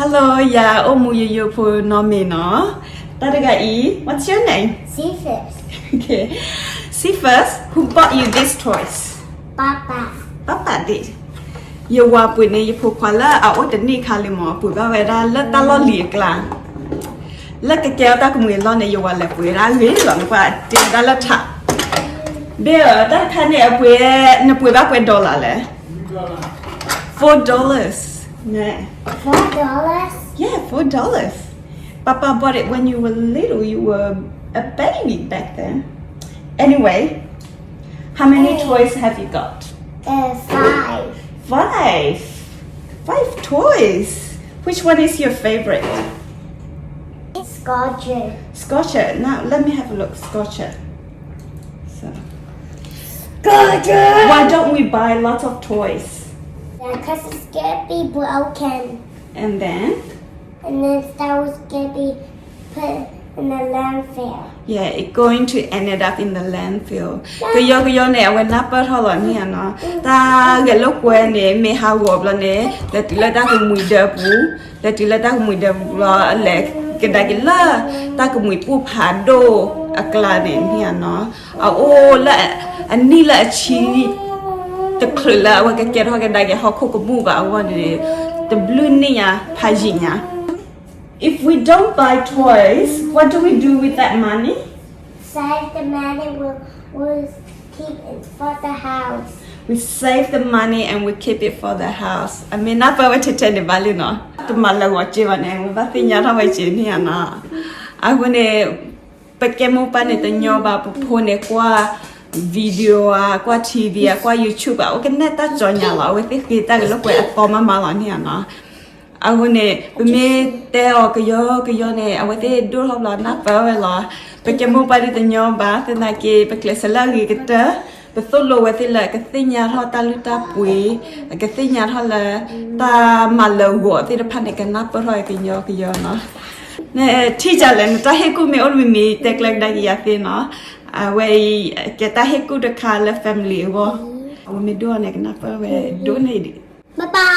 Hello, yeah, omuyo po nome no. Tadagai, what's your name? Cephas. Okay. See first, who bought you these toys? Papa. Papa did. You wa pu ne you pu kwa la a o de ni kha le mo pu ba we da la ta lo li kla. La ke ke ta ku mu lo ne you wa le pu ra le lo ne pa ti da la tha. De ta kha ne a pu ne pu ba pu dollar le. $4. Yeah. $4? Yeah, $4. Papa bought it when you were little. You were a baby back then. Anyway, how many toys have you got? 5. 5. 5 toys. Which one is your favorite? Scotcher. Scotcher. Now let me have a look. Scotcher. So, Scotcher! why don't we buy lots of toys? Because it's gonna be broken. And then, That was gonna be put in the landfill. yeah, it's going to end up in the landfill. Cái yo nè, when napper holla nè nó, ta cái lúc quen nè, mẹ hao gộp là nè, là tụi ta cùng mùi đờ bú, là tụi ta cùng mùi đờ là lẹ cái đại cái la, ta cùng mùi pu phá đô, akla nè nè nó, ô là anh ni là chi, the clue làว่าcái họ cái đại cái họ không có mua vàoว่าnè, the blue nè ya, phá gì nhá. If we don't buy toys, what do we do with that money? Save the money will keep it for the house. We save the money and we keep it for the house. I mean, not for to tell the value, no. To malawa chiwa ne, we ba tinya ra wa chi ni na. I want to pekemo pa ne tanyo ba po ne kwa video qua TV qua YouTube a o ke ne ta jonya la we ti ta lo kwa forma ma la ni na. I want to me te o ke yo ne a we te do ho la na pa we la. Pekemo pa ne tanyo ba te na ke pe klesala gi ke ta. Betul lo wati la katanya ho ta luta pui katanya ho la ta malo go ti da pan ke na pa roi ke yo no ne thi ja le ta he ku me ol mi tek lek da ya ti no we ke ta he ku da ka la family wo me do ne na pa we do ne di Bye bye.